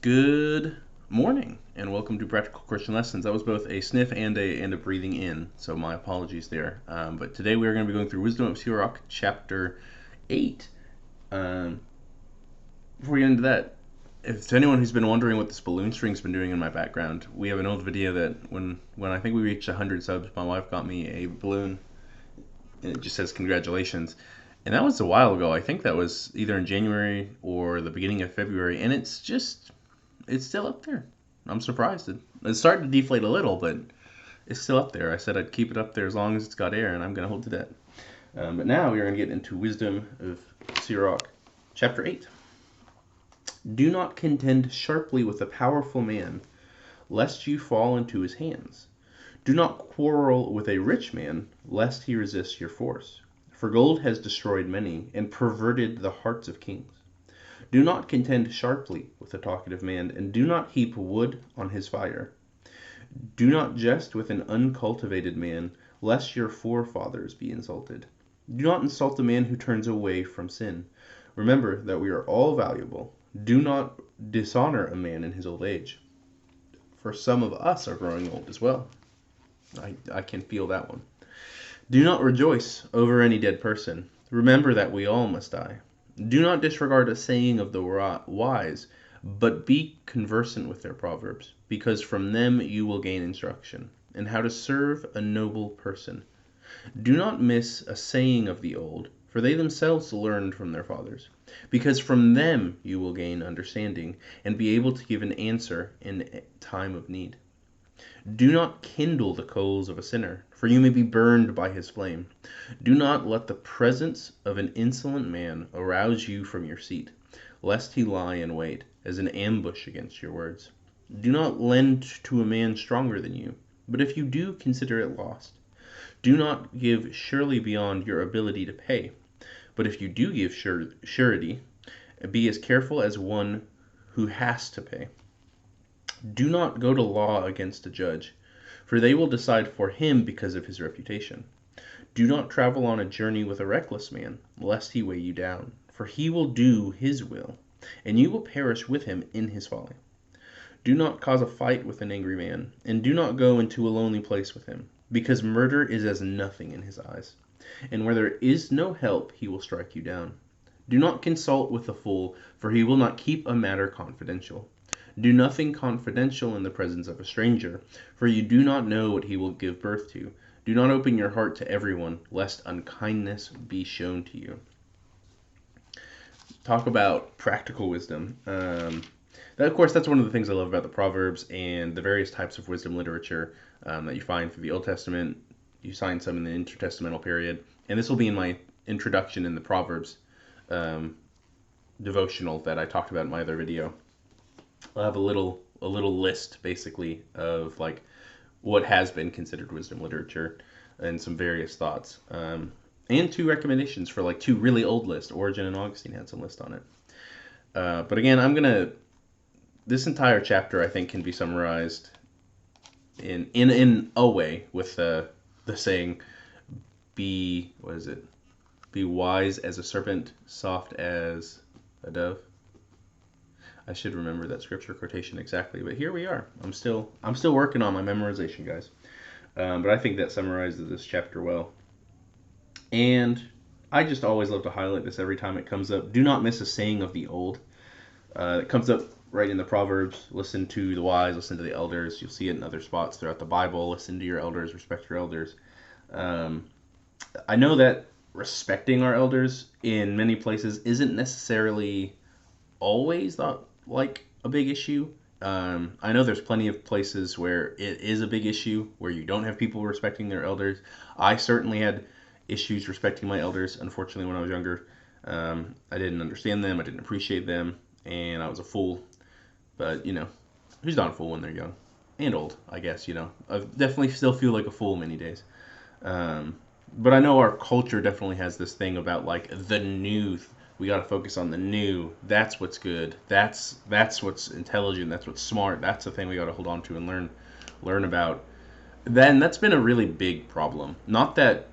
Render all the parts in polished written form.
Good morning and welcome to Practical Christian Lessons. That was both a sniff and a breathing in, so my apologies there. But today we are going to be going through Wisdom of Sirach, chapter 8. Before we get into that, if to anyone who's been wondering what this balloon string's been doing in my background, we have an old video that when I think we reached 100 subs, my wife got me a balloon, and it just says congratulations. And that was a while ago. I think that was either in January or the beginning of February, and it's still up there. I'm surprised. It's starting to deflate a little, but it's still up there. I said I'd keep it up there as long as it's got air, and I'm going to hold to that. But now we are going to get into Wisdom of Sirach, chapter 8. Do not contend sharply with a powerful man, lest you fall into his hands. Do not quarrel with a rich man, lest he resist your force. For gold has destroyed many, and perverted the hearts of kings. Do not contend sharply with a talkative man, and do not heap wood on his fire. Do not jest with an uncultivated man, lest your forefathers be insulted. Do not insult a man who turns away from sin. Remember that we are all valuable. Do not dishonor a man in his old age, for some of us are growing old as well. I can feel that one. Do not rejoice over any dead person. Remember that we all must die. Do not disregard a saying of the wise, but be conversant with their proverbs, because from them you will gain instruction, and how to serve a noble person. Do not miss a saying of the old, for they themselves learned from their fathers, because from them you will gain understanding, and be able to give an answer in time of need. Do not kindle the coals of a sinner, for you may be burned by his flame. Do not let the presence of an insolent man arouse you from your seat, lest he lie in wait as an ambush against your words. Do not lend to a man stronger than you, but if you do, consider it lost. Do not give surely beyond your ability to pay, but if you do give surety, be as careful as one who has to pay. Do not go to law against a judge, for they will decide for him because of his reputation. Do not travel on a journey with a reckless man, lest he weigh you down, for he will do his will, and you will perish with him in his folly. Do not cause a fight with an angry man, and do not go into a lonely place with him, because murder is as nothing in his eyes, and where there is no help he will strike you down. Do not consult with a fool, for he will not keep a matter confidential. Do nothing confidential in the presence of a stranger, for you do not know what he will give birth to. Do not open your heart to everyone, lest unkindness be shown to you. Talk about practical wisdom. Of course, that's one of the things I love about the Proverbs and the various types of wisdom literature that you find for the Old Testament. You find some in the intertestamental period, and this will be in my introduction in the Proverbs devotional that I talked about in my other video. I'll have a little list basically of like what has been considered wisdom literature and some various thoughts, and two recommendations for like two really old lists. Origen and Augustine had some list on it. But again, this entire chapter I think can be summarized in a way with the saying, be wise as a serpent, soft as a dove. I should remember that scripture quotation exactly, but here we are. I'm still working on my memorization, guys. But I think that summarizes this chapter well. And I just always love to highlight this every time it comes up. Do not miss a saying of the old. It comes up right in the Proverbs. Listen to the wise, listen to the elders. You'll see it in other spots throughout the Bible. Listen to your elders, respect your elders. I know that respecting our elders in many places isn't necessarily always like a big issue. I know there's plenty of places where it is a big issue, where you don't have people respecting their elders. I certainly had issues respecting my elders, unfortunately, when I was younger. I didn't understand them, I didn't appreciate them, and I was a fool. But, who's not a fool when they're young? And old, I guess, I definitely still feel like a fool many days. But I know our culture definitely has this thing about, like, the new. We got to focus on the new. That's what's good. That's what's intelligent. That's what's smart. That's the thing we got to hold on to and learn about. Then that's been a really big problem. Not that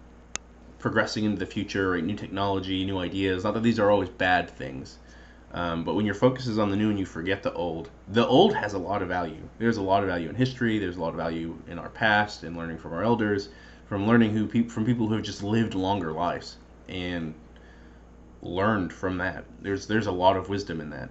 progressing into the future, right, new technology, new ideas, not that these are always bad things. But when your focus is on the new and you forget the old has a lot of value. There's a lot of value in history. There's a lot of value in our past, in learning from our elders, from learning from people who have just lived longer lives and learned from that. There's a lot of wisdom in that,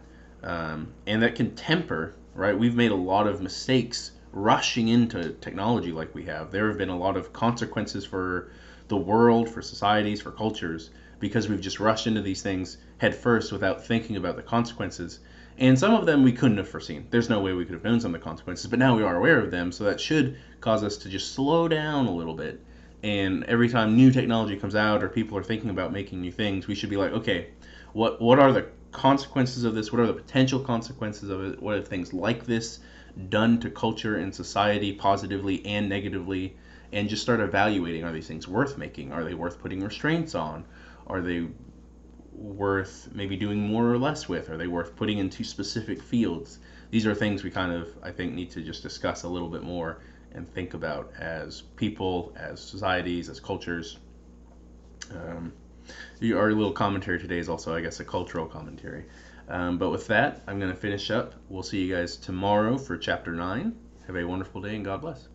and that can temper. Right, we've made a lot of mistakes rushing into technology like we have. There have been a lot of consequences for the world, for societies, for cultures, because we've just rushed into these things head first without thinking about the consequences. And some of them we couldn't have foreseen. There's no way we could have known some of the consequences, but now we are aware of them, so that should cause us to just slow down a little bit. And every time new technology comes out or people are thinking about making new things, we should be like, okay, what are the consequences of this? What are the potential consequences of it? What are things like this done to culture and society positively and negatively? And just start evaluating, are these things worth making? Are they worth putting restraints on? Are they worth maybe doing more or less with? Are they worth putting into specific fields? These are things we kind of, I think, need to just discuss a little bit more and think about as people, as societies, as cultures. Our little commentary today is also, I guess, a cultural commentary. But with that, I'm going to finish up. We'll see you guys tomorrow for chapter 9. Have a wonderful day and God bless.